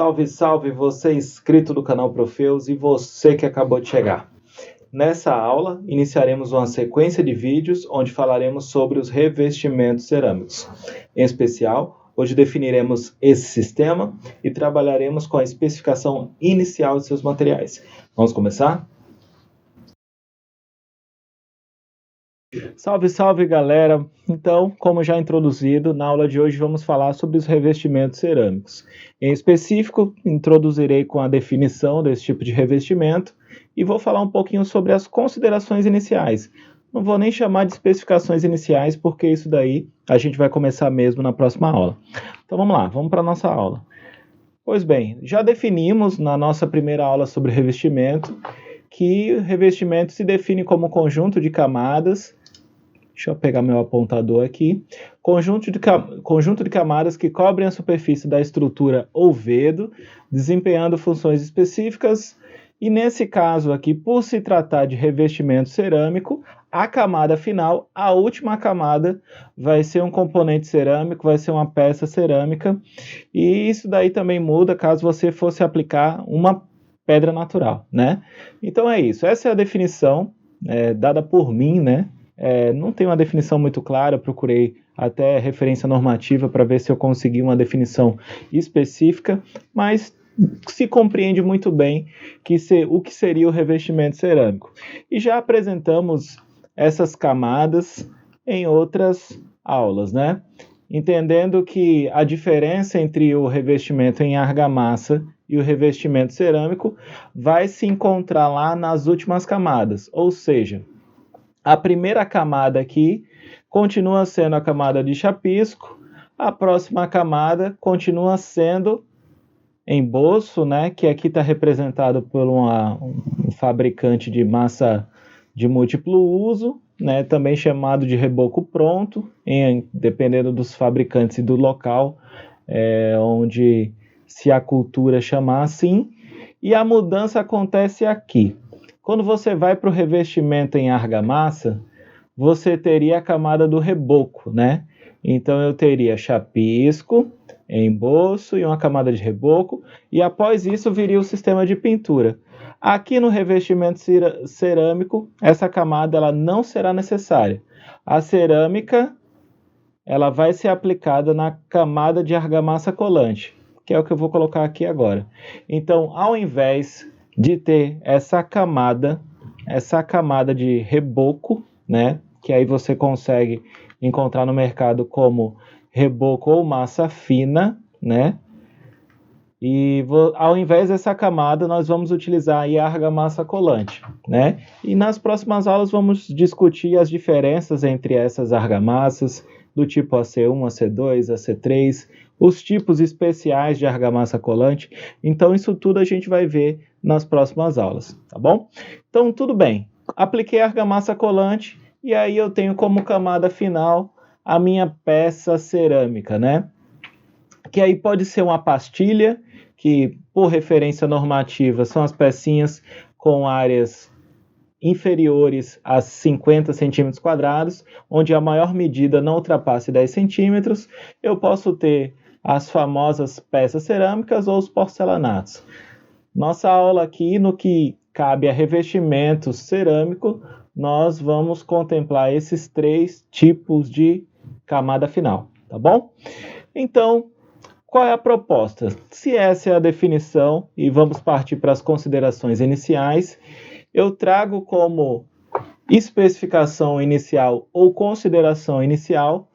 Salve, salve você inscrito do canal Profeus e você que acabou de chegar. Nessa aula, iniciaremos uma sequência de vídeos onde falaremos sobre os revestimentos cerâmicos. Em especial, hoje definiremos esse sistema e trabalharemos com a especificação inicial de seus materiais. Vamos começar? Salve, salve galera! Então, como já introduzido, na aula de hoje vamos falar sobre os revestimentos cerâmicos. Em específico, introduzirei com a definição desse tipo de revestimento e vou falar um pouquinho sobre as considerações iniciais. Não vou nem chamar de especificações iniciais, porque isso daí a gente vai começar mesmo na próxima aula. Então vamos lá, vamos para a nossa aula. Pois bem, já definimos na nossa primeira aula sobre revestimento que o revestimento se define como conjunto de camadas. Deixa eu pegar meu apontador aqui. Conjunto de camadas que cobrem a superfície da estrutura ou vedo, desempenhando funções específicas. E nesse caso aqui, por se tratar de revestimento cerâmico, a camada final, a última camada, vai ser um componente cerâmico, vai ser uma peça cerâmica. E isso daí também muda caso você fosse aplicar uma pedra natural, né? Então é isso. Essa é a definição dada por mim, né? Não tem uma definição muito clara, procurei até referência normativa para ver se eu consegui uma definição específica, mas se compreende muito bem o que seria o revestimento cerâmico. E já apresentamos essas camadas em outras aulas, né? Entendendo que a diferença entre o revestimento em argamassa e o revestimento cerâmico vai se encontrar lá nas últimas camadas, ou seja, a primeira camada aqui continua sendo a camada de chapisco, a próxima camada continua sendo emboço, né, que aqui está representado por um fabricante de massa de múltiplo uso, né, também chamado de reboco pronto, dependendo dos fabricantes e do local onde se a cultura chamar assim, e a mudança acontece aqui. Quando você vai para o revestimento em argamassa, você teria a camada do reboco, né? Então eu teria chapisco, emboço e uma camada de reboco, e após isso viria o sistema de pintura. Aqui no revestimento cerâmico, essa camada ela não será necessária. A cerâmica ela vai ser aplicada na camada de argamassa colante, que é o que eu vou colocar aqui agora. Então, ao invés de ter essa camada de reboco, né, que aí você consegue encontrar no mercado como reboco ou massa fina, né? E ao invés dessa camada, nós vamos utilizar aí a argamassa colante, né? E nas próximas aulas vamos discutir as diferenças entre essas argamassas, do tipo AC1, AC2, AC3, os tipos especiais de argamassa colante. Então, isso tudo a gente vai ver nas próximas aulas, tá bom? Então, tudo bem. Apliquei a argamassa colante e aí eu tenho como camada final a minha peça cerâmica, né? Que aí pode ser uma pastilha, que por referência normativa são as pecinhas com áreas inferiores a 50 centímetros quadrados, onde a maior medida não ultrapasse 10 centímetros. Eu posso ter as famosas peças cerâmicas ou os porcelanatos. Nossa aula aqui, no que cabe a revestimento cerâmico, nós vamos contemplar esses três tipos de camada final, tá bom? Então, qual é a proposta? Se essa é a definição, e vamos partir para as considerações iniciais, eu trago como especificação inicial ou consideração inicial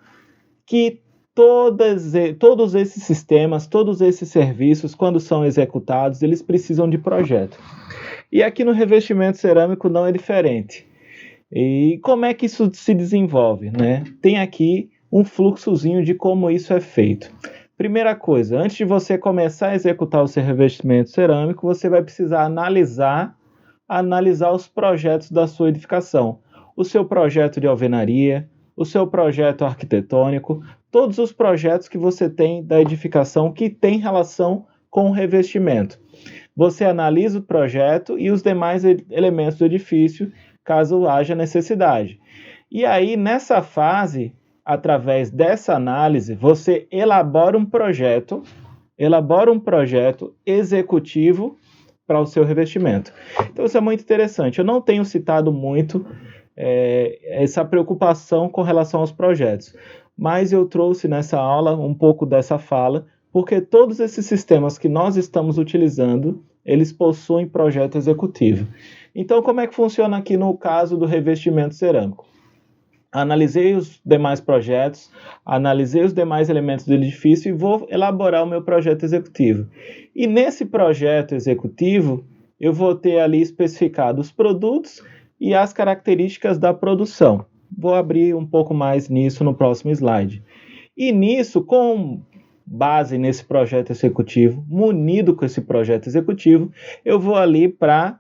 que todos esses sistemas, todos esses serviços, quando são executados, eles precisam de projeto. E aqui no revestimento cerâmico não é diferente. E como é que isso se desenvolve, né? Tem aqui um fluxozinho de como isso é feito. Primeira coisa, antes de você começar a executar o seu revestimento cerâmico, você vai precisar analisar os projetos da sua edificação. O seu projeto de alvenaria, o seu projeto arquitetônico, todos os projetos que você tem da edificação que tem relação com o revestimento. Você analisa o projeto e os demais elementos do edifício, caso haja necessidade. E aí, nessa fase, através dessa análise, você elabora um projeto, elabora um projeto executivo para o seu revestimento. Então isso é muito interessante. Eu não tenho citado muito essa preocupação com relação aos projetos, mas eu trouxe nessa aula um pouco dessa fala, porque todos esses sistemas que nós estamos utilizando, eles possuem projeto executivo. Então, como é que funciona aqui no caso do revestimento cerâmico? Analisei os demais projetos, analisei os demais elementos do edifício e vou elaborar o meu projeto executivo. E nesse projeto executivo, eu vou ter ali especificado os produtos e as características da produção. Vou abrir um pouco mais nisso no próximo slide. E nisso, com base nesse projeto executivo, munido com esse projeto executivo, eu vou ali para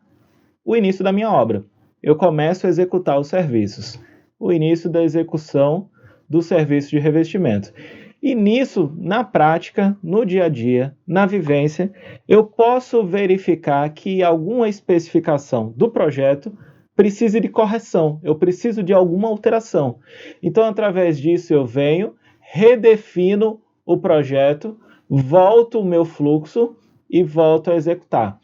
o início da minha obra. Eu começo a executar os serviços. O início da execução do serviço de revestimento. E nisso, na prática, no dia a dia, na vivência, eu posso verificar que alguma especificação do projeto precisa de correção, eu preciso de alguma alteração. Então, através disso, eu venho, redefino o projeto, volto o meu fluxo e volto a executar.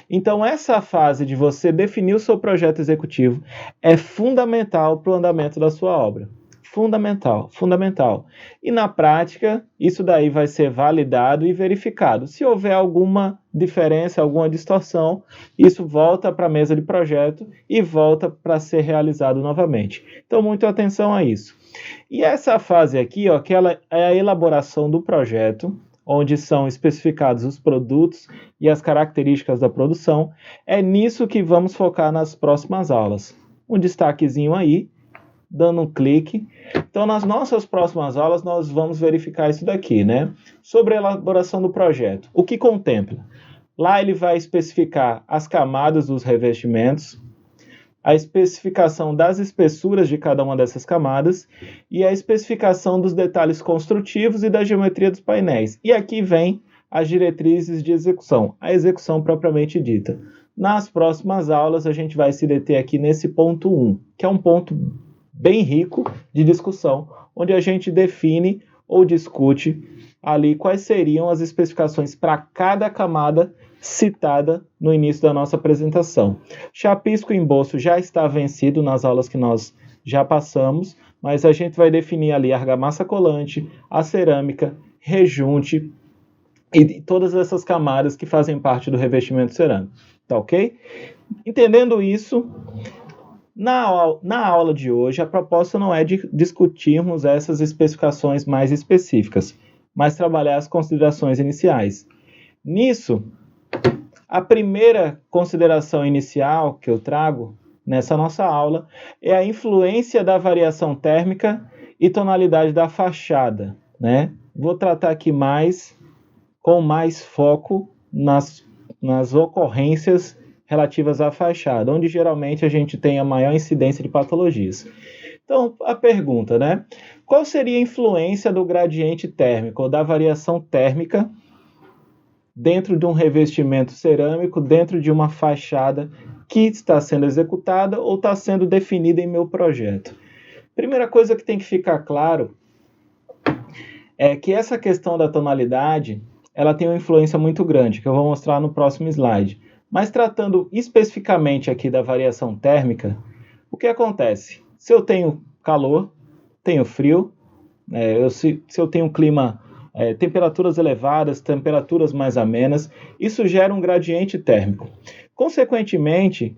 Então, essa fase de você definir o seu projeto executivo é fundamental para o andamento da sua obra. Fundamental, fundamental. E na prática, isso daí vai ser validado e verificado. Se houver alguma diferença, alguma distorção, isso volta para a mesa de projeto e volta para ser realizado novamente. Então, muita atenção a isso. E essa fase aqui, ó, que ela é a elaboração do projeto, onde são especificados os produtos e as características da produção, é nisso que vamos focar nas próximas aulas. Um destaquezinho aí, dando um clique. Então, nas nossas próximas aulas, nós vamos verificar isso daqui, né? Sobre a elaboração do projeto. O que contempla? Lá ele vai especificar as camadas dos revestimentos, a especificação das espessuras de cada uma dessas camadas e a especificação dos detalhes construtivos e da geometria dos painéis. E aqui vem as diretrizes de execução, a execução propriamente dita. Nas próximas aulas, a gente vai se deter aqui nesse ponto 1, que é um ponto bem rico de discussão, onde a gente define ou discute ali quais seriam as especificações para cada camada citada no início da nossa apresentação. Chapisco e embolso já está vencido nas aulas que nós já passamos, mas a gente vai definir ali a argamassa colante, a cerâmica, rejunte e todas essas camadas que fazem parte do revestimento cerâmico. Tá ok? Entendendo isso, na aula de hoje, a proposta não é de discutirmos essas especificações mais específicas, mas trabalhar as considerações iniciais. Nisso, a primeira consideração inicial que eu trago nessa nossa aula é a influência da variação térmica e tonalidade da fachada, né? Vou tratar aqui com mais foco nas ocorrências relativas à fachada, onde geralmente a gente tem a maior incidência de patologias. Então, a pergunta, né? Qual seria a influência do gradiente térmico ou da variação térmica dentro de um revestimento cerâmico, dentro de uma fachada que está sendo executada ou está sendo definida em meu projeto? Primeira coisa que tem que ficar claro é que essa questão da tonalidade, ela tem uma influência muito grande, que eu vou mostrar no próximo slide. Mas tratando especificamente aqui da variação térmica, o que acontece? Se eu tenho calor, tenho frio, se eu tenho um clima, temperaturas elevadas, temperaturas mais amenas, isso gera um gradiente térmico. Consequentemente,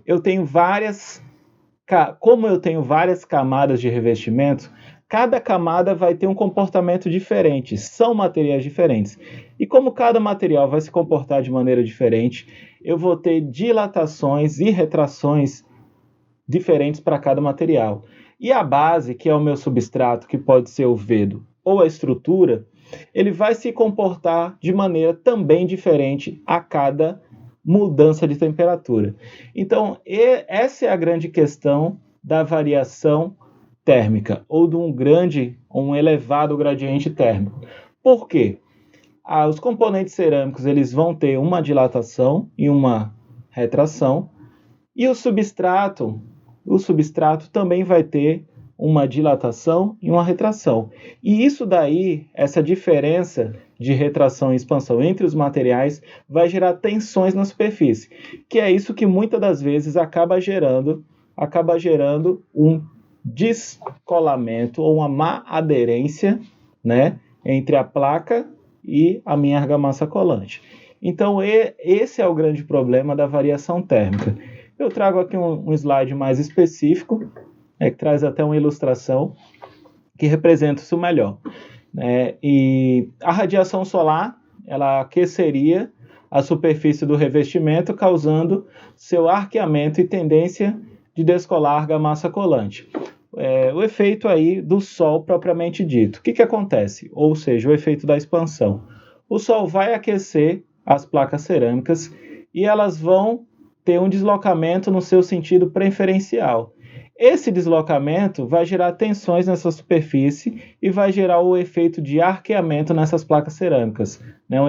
como eu tenho várias camadas de revestimento, cada camada vai ter um comportamento diferente, são materiais diferentes. E como cada material vai se comportar de maneira diferente, eu vou ter dilatações e retrações diferentes para cada material. E a base, que é o meu substrato, que pode ser o vedo ou a estrutura, ele vai se comportar de maneira também diferente a cada mudança de temperatura. Então, essa é a grande questão da variação térmica, ou de um elevado gradiente térmico. Por quê? Os componentes cerâmicos eles vão ter uma dilatação e uma retração, e o substrato também vai ter uma dilatação e uma retração. E isso daí, essa diferença de retração e expansão entre os materiais vai gerar tensões na superfície, que é isso que muitas das vezes acaba gerando um descolamento ou uma má aderência, né, entre a placa e a minha argamassa colante. Então, esse é o grande problema da variação térmica. Eu trago aqui um slide mais específico, que traz até uma ilustração que representa isso melhor. E a radiação solar, ela aqueceria a superfície do revestimento, causando seu arqueamento e tendência de descolar a argamassa colante. O efeito aí do Sol propriamente dito. O que acontece? Ou seja, o efeito da expansão. O Sol vai aquecer as placas cerâmicas e elas vão ter um deslocamento no seu sentido preferencial. Esse deslocamento vai gerar tensões nessa superfície e vai gerar o efeito de arqueamento nessas placas cerâmicas, né?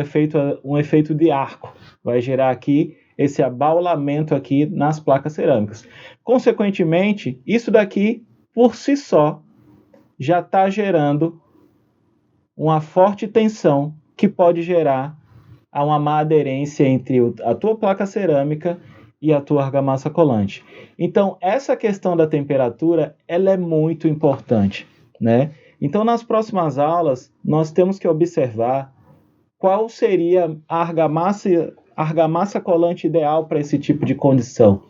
Um efeito de arco. Vai gerar aqui esse abaulamento aqui nas placas cerâmicas. Consequentemente, isso daqui, por si só, já está gerando uma forte tensão que pode gerar uma má aderência entre a tua placa cerâmica e a tua argamassa colante. Então, essa questão da temperatura, ela é muito importante, né? Então, nas próximas aulas, nós temos que observar qual seria a argamassa colante ideal para esse tipo de condição.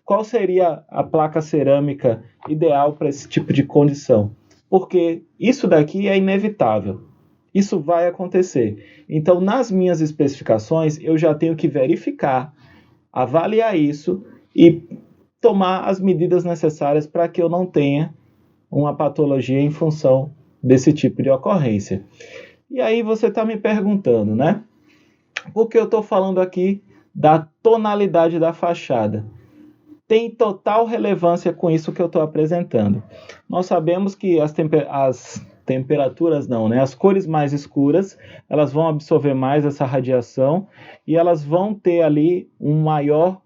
Qual seria a placa cerâmica ideal para esse tipo de condição? Porque isso daqui é inevitável. Isso vai acontecer. Então, nas minhas especificações, eu já tenho que verificar, avaliar isso e tomar as medidas necessárias para que eu não tenha uma patologia em função desse tipo de ocorrência. E aí você está me perguntando, né? Por que eu estou falando aqui da tonalidade da fachada? Tem total relevância com isso que eu estou apresentando. Nós sabemos que as temperaturas não, né? As cores mais escuras, elas vão absorver mais essa radiação e elas vão ter ali um maior,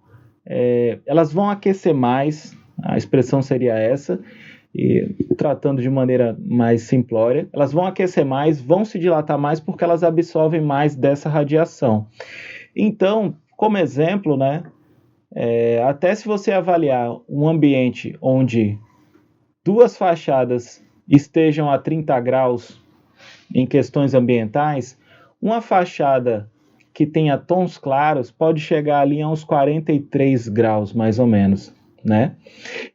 elas vão aquecer mais, a expressão seria essa, e tratando de maneira mais simplória, elas vão aquecer mais, vão se dilatar mais porque elas absorvem mais dessa radiação. Então, como exemplo, né? Até se você avaliar um ambiente onde duas fachadas estejam a 30 graus em questões ambientais, uma fachada que tenha tons claros pode chegar ali a uns 43 graus, mais ou menos, né?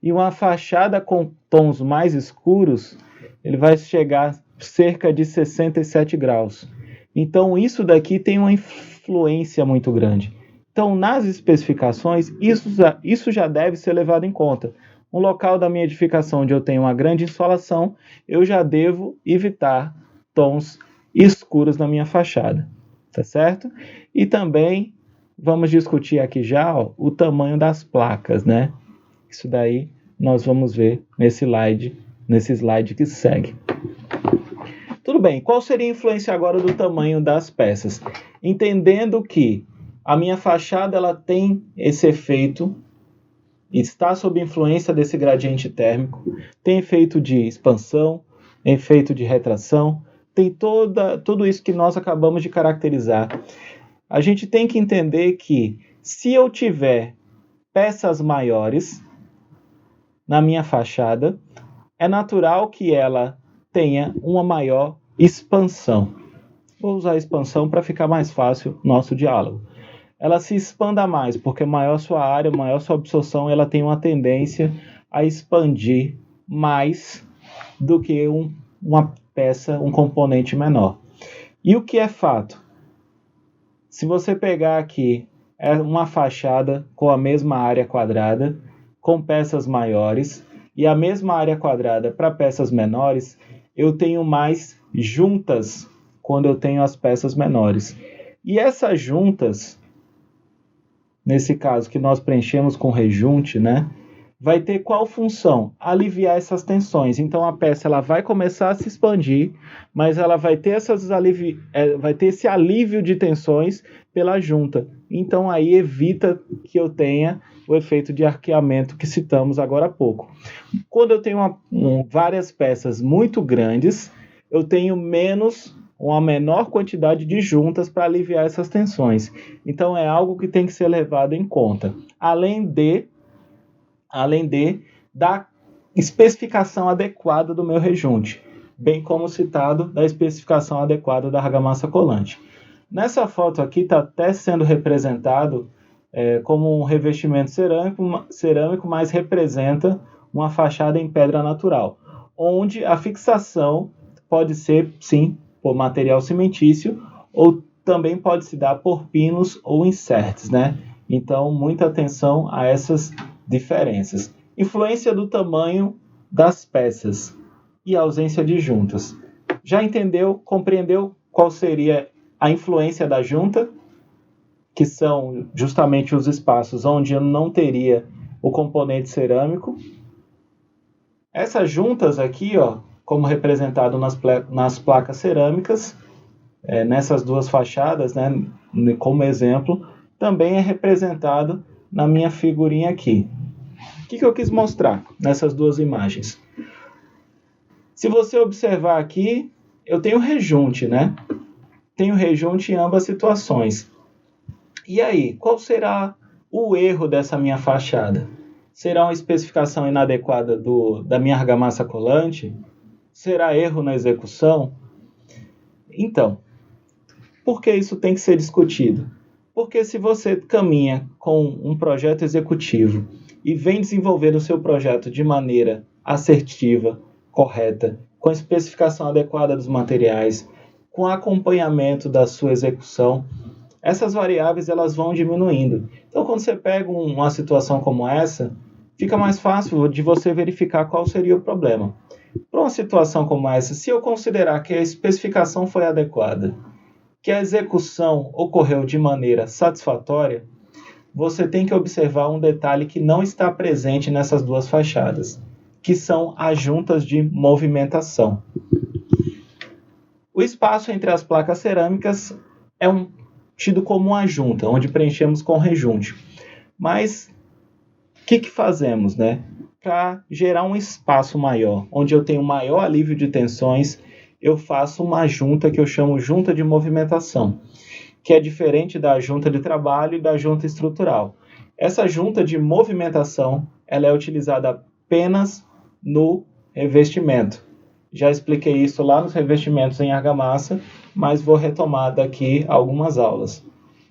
E uma fachada com tons mais escuros, ele vai chegar cerca de 67 graus. Então, isso daqui tem uma influência muito grande. Então, nas especificações, isso já deve ser levado em conta. Um local da minha edificação onde eu tenho uma grande insolação, eu já devo evitar tons escuros na minha fachada, tá certo? E também vamos discutir aqui já o tamanho das placas, né? Isso daí nós vamos ver nesse slide que segue. Tudo bem, qual seria a influência agora do tamanho das peças? Entendendo que a minha fachada ela tem esse efeito, está sob influência desse gradiente térmico, tem efeito de expansão, efeito de retração, tem tudo isso que nós acabamos de caracterizar. A gente tem que entender que se eu tiver peças maiores na minha fachada, é natural que ela tenha uma maior expansão. Vou usar a expansão para ficar mais fácil nosso diálogo. Ela se expanda mais, porque maior sua área, maior sua absorção, ela tem uma tendência a expandir mais do que uma peça, um componente menor. E o que é fato? Se você pegar aqui uma fachada com a mesma área quadrada, com peças maiores, e a mesma área quadrada para peças menores, eu tenho mais juntas quando eu tenho as peças menores. E essas juntas, nesse caso que nós preenchemos com rejunte, né, vai ter qual função? Aliviar essas tensões. Então a peça ela vai começar a se expandir, mas ela vai ter esse alívio de tensões pela junta. Então aí evita que eu tenha o efeito de arqueamento que citamos agora há pouco. Quando eu tenho várias peças muito grandes, eu tenho menos uma menor quantidade de juntas para aliviar essas tensões. Então é algo que tem que ser levado em conta. Além da especificação adequada do meu rejunte, bem como citado da especificação adequada da argamassa colante. Nessa foto aqui está até sendo representado como um revestimento cerâmico, mas representa uma fachada em pedra natural, onde a fixação pode ser, sim, por material cimentício, ou também pode se dar por pinos ou inserts, né? Então, muita atenção a essas diferenças. Influência do tamanho das peças e ausência de juntas. Já entendeu, compreendeu qual seria a influência da junta? Que são justamente os espaços onde eu não teria o componente cerâmico. Essas juntas aqui, ó, como representado nas placas cerâmicas, nessas duas fachadas, né, como exemplo, também é representado na minha figurinha aqui. O que eu quis mostrar nessas duas imagens? Se você observar aqui, eu tenho rejunte, né? Tenho rejunte em ambas situações. E aí, qual será o erro dessa minha fachada? Será uma especificação inadequada da minha argamassa colante? Será erro na execução? Então, por que isso tem que ser discutido? Porque se você caminha com um projeto executivo e vem desenvolver o seu projeto de maneira assertiva, correta, com a especificação adequada dos materiais, com acompanhamento da sua execução, essas variáveis elas vão diminuindo. Então, quando você pega uma situação como essa, fica mais fácil de você verificar qual seria o problema. Para uma situação como essa, se eu considerar que a especificação foi adequada, que a execução ocorreu de maneira satisfatória, você tem que observar um detalhe que não está presente nessas duas fachadas, que são as juntas de movimentação. O espaço entre as placas cerâmicas é tido como uma junta, onde preenchemos com rejunte. Mas o que fazemos, né? Para gerar um espaço maior, onde eu tenho maior alívio de tensões, eu faço uma junta que eu chamo junta de movimentação, que é diferente da junta de trabalho e da junta estrutural. Essa junta de movimentação, ela é utilizada apenas no revestimento. Já expliquei isso lá nos revestimentos em argamassa, mas vou retomar daqui algumas aulas.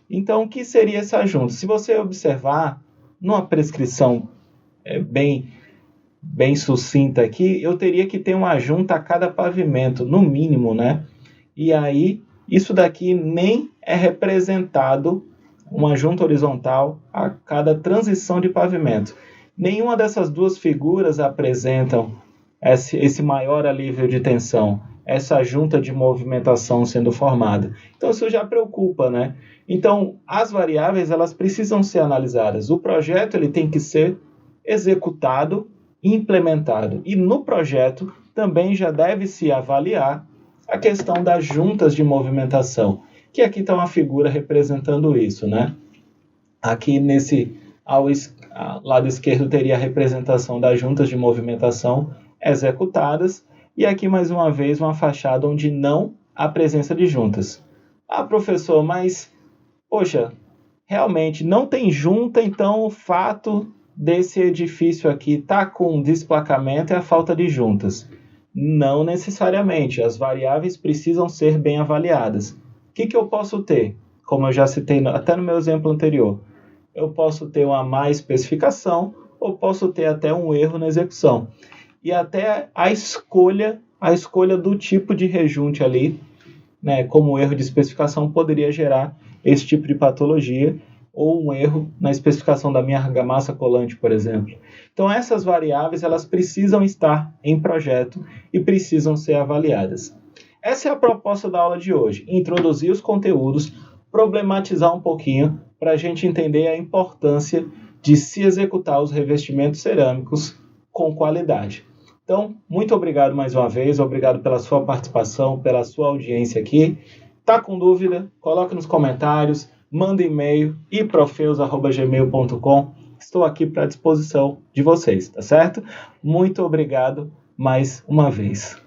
Então, o que seria essa junta? Se você observar, numa prescrição bem sucinta aqui, eu teria que ter uma junta a cada pavimento, no mínimo, né? E aí, isso daqui nem é representado, uma junta horizontal a cada transição de pavimento. Nenhuma dessas duas figuras apresentam esse maior alívio de tensão, essa junta de movimentação sendo formada. Então, isso já preocupa, né? Então, as variáveis, elas precisam ser analisadas. O projeto, ele tem que ser executado, implementado. E no projeto, também já deve-se avaliar a questão das juntas de movimentação, que aqui está uma figura representando isso, né? Aqui ao lado esquerdo teria a representação das juntas de movimentação executadas, e aqui mais uma vez uma fachada onde não há presença de juntas. Ah, professor, mas, poxa, realmente não tem junta, então o fato desse edifício aqui estar com desplacamento é a falta de juntas. Não necessariamente, as variáveis precisam ser bem avaliadas. O que eu posso ter? Como eu já citei até no meu exemplo anterior, eu posso ter uma má especificação ou posso ter até um erro na execução. E até a escolha do tipo de rejunte ali, né, como erro de especificação, poderia gerar esse tipo de patologia, ou um erro na especificação da minha argamassa colante, por exemplo. Então, essas variáveis elas precisam estar em projeto e precisam ser avaliadas. Essa é a proposta da aula de hoje, introduzir os conteúdos, problematizar um pouquinho, para a gente entender a importância de se executar os revestimentos cerâmicos com qualidade. Então, muito obrigado mais uma vez, obrigado pela sua participação, pela sua audiência aqui. Tá com dúvida? Coloque nos comentários, manda e-mail iprofeus@gmail.com. Estou aqui para a disposição de vocês, tá certo? Muito obrigado mais uma vez.